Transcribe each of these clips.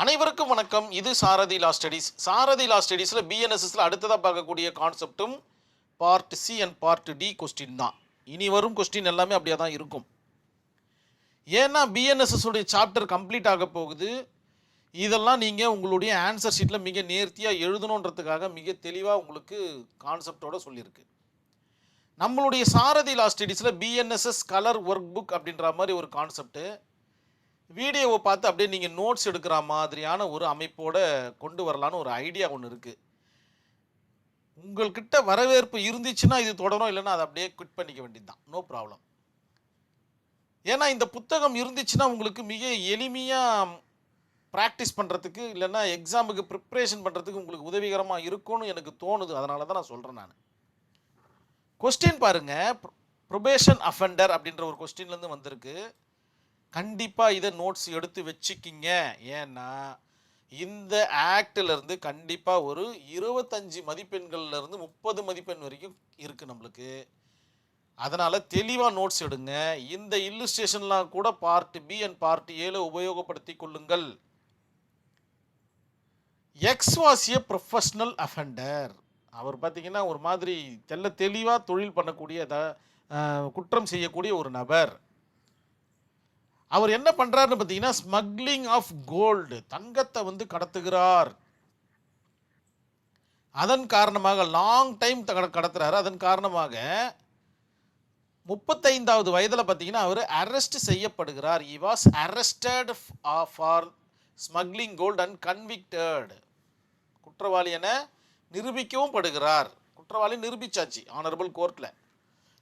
அனைவருக்கும் வணக்கம். இது சாரதி லா ஸ்டடீஸ். சாரதி லா ஸ்டடீஸில் பிஎன்எஸ்எஸ்ல அடுத்ததாக பார்க்கக்கூடிய கான்செப்டும் part C and part D question தான். இனி வரும் கொஸ்டின் எல்லாமே அப்படியே தான் இருக்கும். ஏன்னா பிஎன்எஸ்எஸ் உடைய சாப்டர் கம்ப்ளீட் ஆக போகுது. இதெல்லாம் நீங்கள் உங்களுடைய ஆன்சர் ஷீட்டில் மிக நேர்த்தியாக எழுதணுன்றதுக்காக மிக தெளிவாக உங்களுக்கு கான்செப்டோடு சொல்லியிருக்கு. நம்மளுடைய சாரதி லா ஸ்டடீஸில் பிஎன்எஸ்எஸ் கலர் ஒர்க் புக் அப்படின்ற மாதிரி ஒரு கான்செப்ட்டு வீடியோவை பார்த்து அப்படியே நீங்கள் நோட்ஸ் எடுக்கிற மாதிரியான ஒரு அமைப்போடு கொண்டு வரலான்னு ஒரு ஐடியா ஒன்று இருக்குது. உங்கள்கிட்ட வரவேற்பு இருந்துச்சுன்னா இது தொடரும், இல்லைன்னா அதை அப்படியே குவிட் பண்ணிக்க வேண்டியது தான், நோ ப்ராப்ளம். ஏன்னா இந்த புத்தகம் இருந்துச்சுன்னா உங்களுக்கு மிக எளிமையாக ப்ராக்டிஸ் பண்ணுறதுக்கு, இல்லைன்னா எக்ஸாமுக்கு ப்ரிப்ரேஷன் பண்ணுறதுக்கு உங்களுக்கு உதவிகரமாக இருக்கும்னு எனக்கு தோணுது. அதனால தான் நான் சொல்கிறேன். நான் கொஸ்டின் பாருங்கள், ப்ரொபேஷன் அஃபெண்டர் அப்படின்ற ஒரு கொஸ்டின்லேருந்து வந்திருக்கு. கண்டிப்பாக இதை நோட்ஸ் எடுத்து வச்சுக்கிங்க. ஏன்னா இந்த ஆக்டிலிருந்து கண்டிப்பாக ஒரு 25 மதிப்பெண்கள்லேருந்து 30 மதிப்பெண் வரைக்கும் இருக்குது நம்மளுக்கு. அதனால் தெளிவாக நோட்ஸ் எடுங்க. இந்த இல்லுஸ்ட்ரேஷன்லாம் கூட பார்ட் பி அண்ட் பார்ட் ஏல உபயோகப்படுத்தி கொள்ளுங்கள். X was a professional offender. அவர் பார்த்திங்கன்னா ஒரு மாதிரி தெளிவாக தொழில் பண்ணக்கூடிய குற்றம் செய்யக்கூடிய ஒரு நபர். அவர் என்ன பண்ணுறாருன்னு பார்த்தீங்கன்னா ஸ்மக்லிங் ஆஃப் கோல்டு, தங்கத்தை வந்து கடத்துகிறார். அதன் காரணமாக லாங் டைம் கடத்துறாரு. அதன் காரணமாக 35வது வயதில் பார்த்தீங்கன்னா அவர் arrest செய்யப்படுகிறார். he was arrested for smuggling gold and convicted. குற்றவாளி என நிரூபிக்கவும் படுகிறார். குற்றவாளி நிரூபிச்சாச்சு ஆனரபிள் கோர்ட்டில்.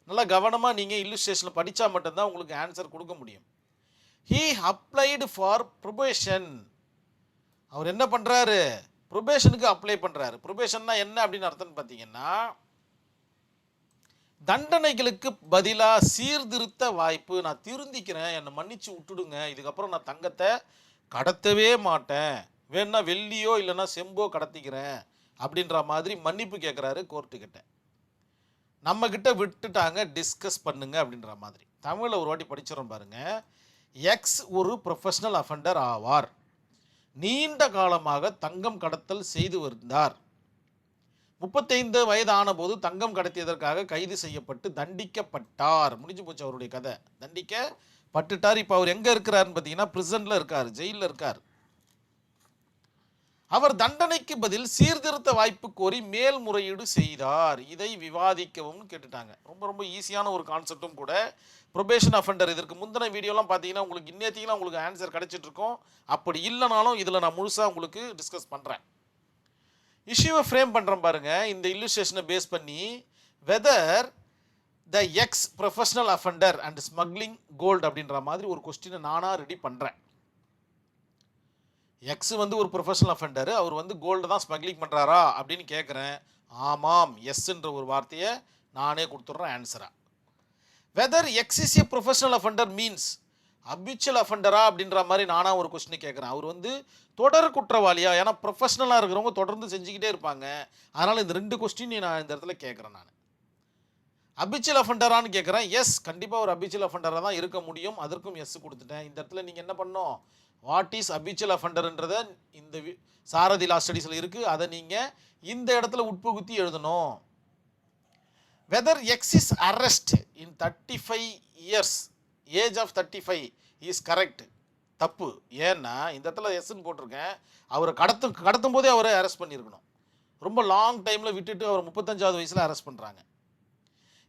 நல்லா கவனமாக நீங்கள் இல்லுஸ்ட்ரேஷனில் படித்தா மட்டும்தான் உங்களுக்கு ஆன்சர் கொடுக்க முடியும். He applied for probation. அவர் என்ன பண்ணுறாரு? ப்ரொபேஷனுக்கு அப்ளை பண்ணுறாரு. ப்ரொபேஷன்னா என்ன அப்படின்னு அர்த்தம்னு பார்த்தீங்கன்னா தண்டனைகளுக்கு பதிலாக சீர்திருத்த வாய்ப்பு. நான் திருந்திக்கிறேன், என்னை மன்னிச்சு விட்டுடுங்க, இதுக்கப்புறம் நான் தங்கத்தை கடத்தவே மாட்டேன், வேணா வெள்ளியோ இல்லைன்னா செம்போ கடத்திக்கிறேன் அப்படின்ற மாதிரி மன்னிப்பு கேட்குறாரு கோர்ட்டுக்கிட்ட. நம்மக்கிட்ட விட்டுட்டாங்க, டிஸ்கஸ் பண்ணுங்க அப்படின்ற மாதிரி. தமிழில் ஒரு வாட்டி படிச்சிடறோம் பாருங்கள். எக்ஸ் ஒரு ப்ரொஃபஷனல் அஃபெண்டர் ஆவார். நீண்ட காலமாக தங்கம் கடத்தல் செய்து வந்தார். 35 வயது ஆனபோது தங்கம் கடத்தியதற்காக கைது செய்யப்பட்டு தண்டிக்கப்பட்டார். முடிஞ்சு போச்சு அவருடைய கதை. தண்டிக்கப்பட்டுட்டார். இப்போ அவர் எங்கே இருக்கிறாருன்னு பார்த்தீங்கன்னா பிரிசனில் இருக்கார், ஜெயிலில் இருக்கார். அவர் தண்டனைக்கு பதில் சீர்திருத்த வாய்ப்பு கோரி மேல்முறையீடு செய்தார். இதை விவாதிக்கவும் கேட்டுட்டாங்க. ரொம்ப ரொம்ப ஈஸியான ஒரு கான்செப்டும் கூட. ப்ரொபேஷன் அஃபெண்டர் இதற்கு முந்தின வீடியோலாம் பார்த்தீங்கன்னா உங்களுக்கு இன்னேத்திலாம் உங்களுக்கு ஆன்சர் கிடைச்சிட்ருக்கோம். அப்படி இல்லைனாலும் இதில் நான் முழுசாக உங்களுக்கு டிஸ்கஸ் பண்ணுறேன். இஷ்யூவை ஃப்ரேம் பண்ணுறேன் பாருங்கள். இந்த இல்லுஸ்ட்ரேஷனை பேஸ் பண்ணி whether the X professional offender and smuggling gold அப்படின்ற மாதிரி ஒரு கொஸ்டினை நானாக ரெடி பண்ணுறேன். எக்ஸ் வந்து ஒரு ப்ரொஃபஷனல் அஃபெண்டர், அவர் வந்து கோல்டு தான் ஸ்மக்லிங் பண்ணுறாரா அப்படின்னு கேட்குறேன். ஆமாம், எஸ்ன்ற ஒரு வார்த்தையை நானே கொடுத்துட்றேன் ஆன்சராக. Whether X is a professional offender means habitual அஃபெண்டரா அப்படின்ற மாதிரி நானாக ஒரு கொஸ்டின் கேட்குறேன். அவர் வந்து தொடர் குற்றவாளியா? ஏன்னா ப்ரொஃபஷனலாக இருக்கிறவங்க தொடர்ந்து செஞ்சுக்கிட்டே இருப்பாங்க. அதனால் இந்த 2 கொஸ்டின் நான் இந்த இடத்துல கேட்குறேன். நான் அபிச்சுவல் அஃபெண்டரான்னு கேட்குறேன். எஸ், கண்டிப்பாக ஒரு அபிச்சுவல் அஃபெண்டராக தான் இருக்க முடியும். அதற்கும் எஸ் கொடுத்துட்டேன். இந்த இடத்துல நீங்கள் என்ன பண்ணணும்? வாட் இஸ் அபிச்சுவல் அஃபெண்டர்ன்றதை இந்த சாரதி லா ஸ்டடீஸில் இருக்குது. அதை நீங்கள் இந்த இடத்துல உட்புகுத்தி எழுதணும். Whether X is arrest in 35 years, age of 35 is correct. தப்பு. ஏன்னா இந்த இடத்துல எஸ்ன்னு போட்டிருக்கேன். அவரை கடத்தும் போதே அவரை அரெஸ்ட் பண்ணியிருக்கணும். ரொம்ப லாங் டைமில் விட்டுட்டு அவர் 35வது வயசில் அரெஸ்ட் பண்ணுறாங்க.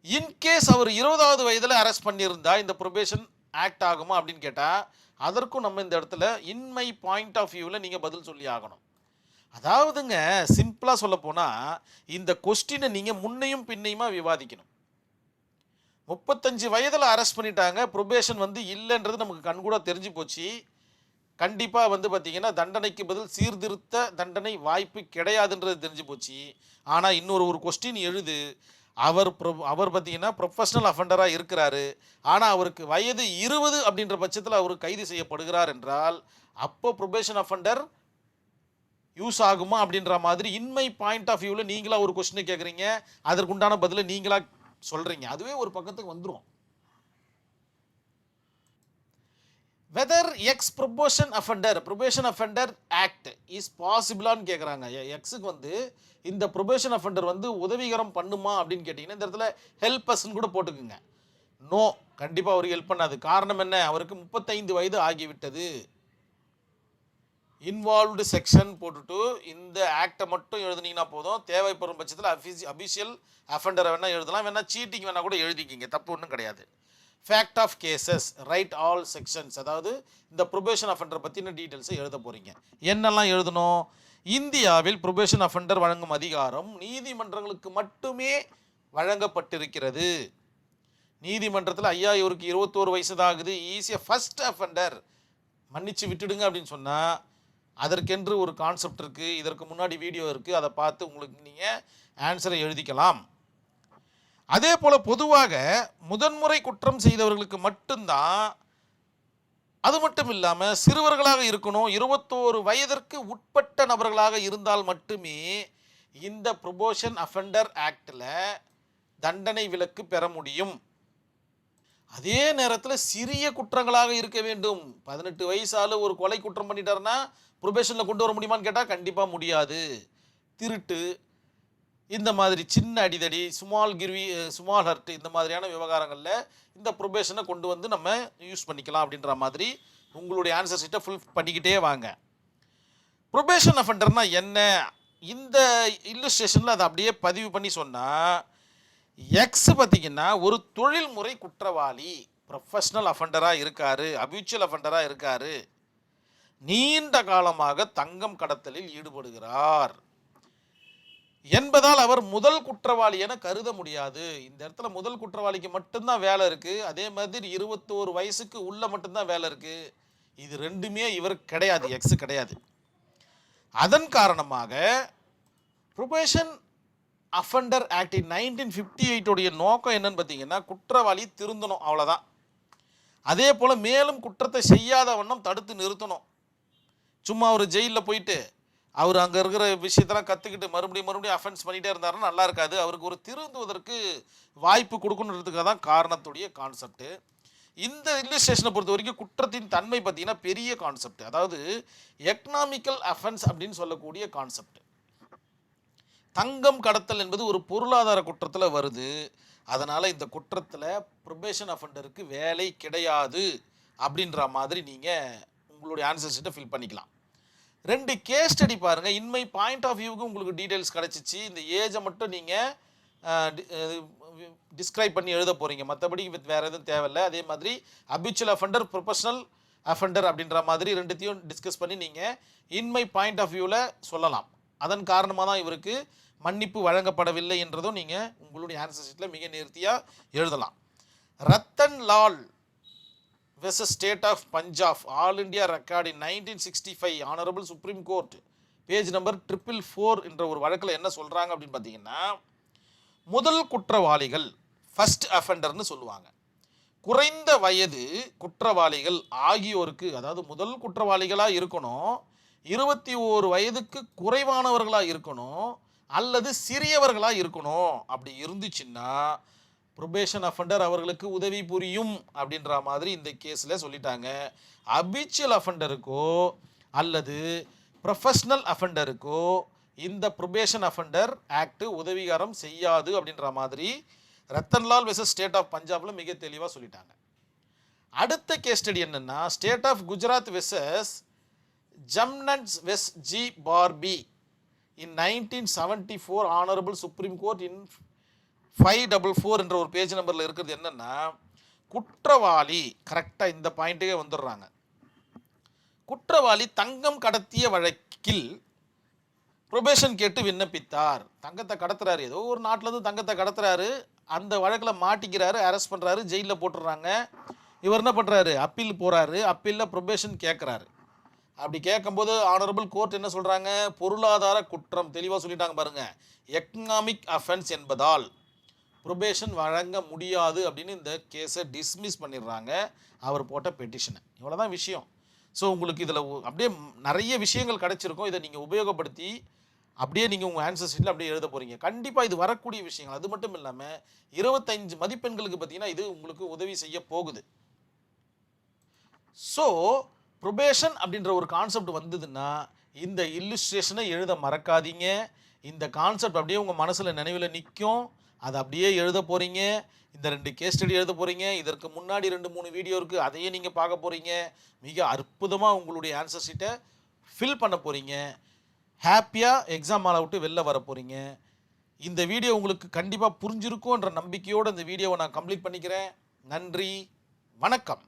இன்கேஸ் அவர் 20வது வயதில் அரெஸ்ட் பண்ணியிருந்தா இந்த ப்ரொபேஷன் ஆக்ட் ஆகுமா அப்படின்னு கேட்டால் அதற்கும் நம்ம இந்த இடத்துல இன் மை பாயிண்ட் ஆஃப் வியூவில் நீங்கள் பதில் சொல்லி ஆகணும். அதாவதுங்க சிம்பிளாக சொல்ல போனால் இந்த கொஸ்டினை நீங்கள் முன்னையும் பின்னையுமா விவாதிக்கணும். 35 வயதில் அரெஸ்ட் பண்ணிட்டாங்க, ப்ரொபேஷன் வந்து இல்லைன்றது நமக்கு கண்கூட தெரிஞ்சு போச்சு. கண்டிப்பாக வந்து பார்த்திங்கன்னா தண்டனைக்கு பதில் சீர்திருத்த தண்டனை வாய்ப்பு கிடையாதுன்றது தெரிஞ்சு போச்சு. ஆனால் இன்னொரு கொஸ்டின் எழுது. அவர் பார்த்தீங்கன்னா ப்ரொஃபஷனல் அஃபெண்டராக இருக்கிறாரு. ஆனால் அவருக்கு வயது 20 அப்படின்ற பட்சத்தில் அவர் கைது செய்யப்படுகிறார் என்றால் அப்போ ப்ரொபேஷன் அஃபெண்டர் யூஸ் ஆகுமா அப்படின்ற மாதிரி இன்மை பாயிண்ட் ஆஃப் வியூவில் நீங்களாக ஒரு கொஸ்டினை கேட்குறீங்க, அதற்குண்டான பதிலை நீங்களாக சொல்கிறீங்க. அதுவே ஒரு பக்கத்துக்கு வந்துடும். Whether X probation offender act is பாசிபிளான்னு கேட்குறாங்க. எக்ஸுக்கு வந்து இந்த ப்ரொபேஷன் அஃபெண்டர் வந்து உதவிகரம் பண்ணுமா அப்படின்னு கேட்டிங்கன்னா இந்த இடத்துல ஹெல்ப் அஸ்ன்னு கூட போட்டுக்குங்க. நோ, கண்டிப்பாக அவருக்கு ஹெல்ப் பண்ணாது. காரணம் என்ன? அவருக்கு 35 வயது ஆகிவிட்டது. இன்வால்வ்டு செக்ஷன் போட்டுட்டு இந்த ஆக்டை மட்டும் எழுதுனீங்கன்னா போதும். தேவைப்படும் பட்சத்தில் அபிஷியல் அஃபெண்டரை வேணால் எழுதலாம், வேணால் சீட்டிங் வேணால் கூட எழுதிக்கிங்க, தப்பு ஒன்றும் கிடையாது. Fact of cases, write all sections, அதாவது இந்த ப்ரொபேஷன் அஃபெண்டரை பற்றின டீட்டெயில்ஸை எழுத போகிறீங்க. என்னெல்லாம் எழுதணும்? இந்தியாவில் ப்ரொபேஷன் அஃபெண்டர் வழங்கும் அதிகாரம் நீதிமன்றங்களுக்கு மட்டுமே வழங்கப்பட்டிருக்கிறது. நீதிமன்றத்தில் ஐயா இவருக்கு 21 வயசு தான் ஆகுது, ஈஸியாக ஃபர்ஸ்ட் அஃபெண்டர், மன்னிச்சு விட்டுடுங்க அப்படின்னு சொன்னால் அதற்கென்று ஒரு கான்செப்ட் இருக்குது, இதற்கு முன்னாடி வீடியோ இருக்குது, அதை பார்த்து உங்களுக்கு நீங்கள் ஆன்சரை எழுதிக்கலாம். அதே போல் பொதுவாக முதன்முறை குற்றம் செய்தவர்களுக்கு மட்டும்தான், அது மட்டும் இல்லாமல் சிறுவர்களாக இருக்கணும், 21 வயதிற்கு உட்பட்ட நபர்களாக இருந்தால் மட்டுமே இந்த ப்ரொபேஷன் அஃபெண்டர் ஆக்டில் தண்டனை விலக்கு பெற முடியும். அதே நேரத்தில் சிறிய குற்றங்களாக இருக்க வேண்டும். 18 வயசால ஒரு கொலை குற்றம் பண்ணிட்டாருன்னா ப்ரொபேஷனில் கொண்டு வர முடியுமான்னு கேட்டால் கண்டிப்பாக முடியாது. திருட்டு, இந்த மாதிரி சின்ன அடிதடி, ஸ்மால் ஹர்ட், இந்த மாதிரியான விவகாரங்களில் இந்த ப்ரொபேஷனை கொண்டு வந்து நம்ம யூஸ் பண்ணிக்கலாம் அப்படின்ற மாதிரி உங்களுடைய ஆன்சர் ஷீட்டை ஃபுல் பண்ணிக்கிட்டே வாங்க. ப்ரொபேஷன் அஃபெண்டர்னா என்ன? இந்த இல்லுஸ்ட்ரேஷனில் அதை அப்படியே பதிவு பண்ணி சொன்னால், எக்ஸ் பார்த்திங்கன்னா ஒரு தொழில்முறை குற்றவாளி, ப்ரொஃபஷ்னல் அஃபெண்டராக இருக்கார், அபியூச்சுவல் அஃபெண்டராக இருக்கார், நீண்ட காலமாக தங்கம் கடத்தலில் ஈடுபடுகிறார் என்பதால் அவர் முதல் குற்றவாளி என கருத முடியாது. இந்த இடத்துல முதல் குற்றவாளிக்கு மட்டும்தான் வேலை இருக்குது. அதே மாதிரி 21 வயசுக்கு உள்ள மட்டும்தான் வேலை இருக்குது. இது ரெண்டுமே இவர் கிடையாது, எக்ஸ் கிடையாது. அதன் காரணமாக ப்ரொபேஷன் அஃபெண்டர் ஆக்ட் 1958 உடைய நோக்கம் என்னன்னு பார்த்தீங்கன்னா, குற்றவாளி திருந்தணும், அவ்வளோதான். அதே போல் மேலும் குற்றத்தை செய்யாத வண்ணம் தடுத்து நிறுத்தணும். சும்மா ஒரு ஜெயிலில் போயிட்டு அவர் அங்கே இருக்கிற விஷயத்தெல்லாம் கற்றுக்கிட்டு மறுபடியும் அஃபென்ஸ் பண்ணிகிட்டே இருந்தாருன்னா நல்லா இருக்காது. அவருக்கு ஒரு திருந்துவதற்கு வாய்ப்பு கொடுக்கணுன்றதுக்காக தான் காரணத்துடைய கான்செப்ட்டு. இந்த இல்லுஸ்ட்ரேஷனை பொறுத்த வரைக்கும் குற்றத்தின் தன்மை பார்த்திங்கன்னா பெரிய கான்செப்ட், அதாவது எக்கனாமிக்கல் அஃபென்ஸ் அப்படின்னு சொல்லக்கூடிய கான்செப்ட். தங்கம் கடத்தல் என்பது ஒரு பொருளாதார குற்றத்தில் வருது. அதனால் இந்த குற்றத்தில் ப்ரொபேஷன் அஃபெண்டருக்கு வேலை கிடையாது அப்படின்ற மாதிரி நீங்கள் உங்களுடைய ஆன்சர் ஷீட்டை ஃபில் பண்ணிக்கலாம். 2 கேஸ் ஸ்டடி பாருங்கள். இன்மை பாயிண்ட் ஆஃப் வியூவுக்கு உங்களுக்கு டீட்டெயில்ஸ் கிடச்சிச்சு. இந்த ஏஜை மட்டும் நீங்கள் டிஸ்கிரைப் பண்ணி எழுத போகிறீங்க, மற்றபடி வேறு எதுவும் தேவையில்லை. அதே மாதிரி அபியூச்சுவல் அஃபெண்டர், ப்ரொஃபஷனல் அஃபெண்டர் அப்படின்ற மாதிரி ரெண்டுத்தையும் டிஸ்கஸ் பண்ணி நீங்கள் இன்மை பாயிண்ட் ஆஃப் வியூவில் சொல்லலாம். அதன் காரணமாக தான் இவருக்கு மன்னிப்பு வழங்கப்படவில்லை என்றதும் நீங்கள் உங்களுடைய ஆன்சர் ஷீட்டில் மிக நேர்த்தியாக எழுதலாம். Rattan Lal versus State of Punjab All India Record in 1965 honourable supreme Court page number 444 என்ற ஒரு வழக்கில் என்ன சொல்கிறாங்க அப்படின்னு பார்த்தீங்கன்னா, முதல் குற்றவாளிகள் ஃபர்ஸ்ட் அஃபெண்டர்னு சொல்லுவாங்க. குறைந்த வயது குற்றவாளிகள் ஆகியோருக்கு, அதாவது முதல் குற்றவாளிகளாக இருக்கணும், 21 வயதுக்கு குறைவானவர்களாக இருக்கணும், அல்லது சிறியவர்களாக இருக்கணும். அப்படி இருந்துச்சுன்னா ப்ரொபேஷன் அஃபெண்டர் அவர்களுக்கு உதவி புரியும் அப்படின்ற மாதிரி இந்த கேஸில் சொல்லிட்டாங்க. அபியூச்சுவல் அஃபெண்டருக்கோ அல்லது ப்ரொஃபஷ்னல் அஃபெண்டருக்கோ இந்த ப்ரொபேஷன் அஃபெண்டர் ஆக்ட் உதவிகரம் செய்யாது அப்படின்ற மாதிரி ரத்தன்லால் வெர்சஸ் ஸ்டேட் ஆஃப் பஞ்சாபில் மிக தெளிவாக சொல்லிட்டாங்க. அடுத்த கேஸ் ஸ்டடி என்னென்னா, ஸ்டேட் ஆஃப் குஜராத் வெர்சஸ் ஜம்னன்ஸ் வெஸ் G Pabri in 1974 honourable supreme court in 544 என்ற ஒரு பேஜ் நம்பரில் இருக்கிறது என்னென்னா, குற்றவாளி, கரெக்டாக இந்த பாயிண்ட்டுக்கே வந்துடுறாங்க, குற்றவாளி தங்கம் கடத்திய வழக்கில் ப்ரொபேஷன் கேட்டு விண்ணப்பித்தார். தங்கத்தை கடத்துறாரு, ஏதோ ஒரு நாட்டிலேருந்து தங்கத்தை கடத்துறாரு, அந்த வழக்கில் மாட்டிக்கிறாரு, அரெஸ்ட் பண்ணுறாரு, ஜெயிலில் போட்டுடுறாங்க. இவர் என்ன பண்ணுறாரு, அப்பீல் போகிறாரு, அப்பீலில் ப்ரொபேஷன் கேட்குறாரு. அப்படி கேட்கும்போது ஆனரபிள் கோர்ட் என்ன சொல்கிறாங்க, பொருளாதார குற்றம், தெளிவாக சொல்லிட்டாங்க பாருங்கள், எக்கனாமிக் அஃபென்ஸ் என்பதால் ப்ரொபேஷன் வழங்க முடியாது அப்படின்னு இந்த கேஸை டிஸ்மிஸ் பண்ணிடுறாங்க, அவர் போட்ட பெட்டிஷனை. இவ்வளோதான் விஷயம். ஸோ உங்களுக்கு இதில் அப்படியே நிறைய விஷயங்கள் கிடச்சிருக்கும். இதை நீங்கள் உபயோகப்படுத்தி அப்படியே நீங்கள் உங்கள் ஆன்சர் ஷீட்டில் அப்படியே எழுத போகிறீங்க. கண்டிப்பாக இது வரக்கூடிய விஷயங்கள். அது மட்டும் இல்லாமல் 25 மதிப்பெண்களுக்கு பார்த்தீங்கன்னா இது உங்களுக்கு உதவி செய்ய போகுது. ஸோ ப்ரொபேஷன் அப்படின்ற ஒரு கான்செப்ட் வந்ததுன்னா இந்த இல்லுஸ்ட்ரேஷனை எழுத மறக்காதீங்க. இந்த கான்செப்ட் அப்படியே உங்கள் மனசில் நினைவில் நிற்கும். அதை அப்படியே எழுத போகிறீங்க. இந்த 2 கேஸ் ஸ்டடி எழுத போகிறீங்க. இதற்கு முன்னாடி 2-3 வீடியோ இருக்குது, அதையே நீங்கள் பார்க்க போகிறீங்க. மிக அற்புதமாக உங்களுடைய ஆன்சர் ஷீட்டை ஃபில் பண்ண போகிறீங்க. ஹாப்பியாக எக்ஸாம் ஹாலை விட்டு வெளில வர போகிறீங்க. இந்த வீடியோ உங்களுக்கு கண்டிப்பாக புரிஞ்சிருக்கும்ன்ற நம்பிக்கையோடு இந்த வீடியோவை நான் கம்ப்ளீட் பண்ணிக்கிறேன். நன்றி, வணக்கம்.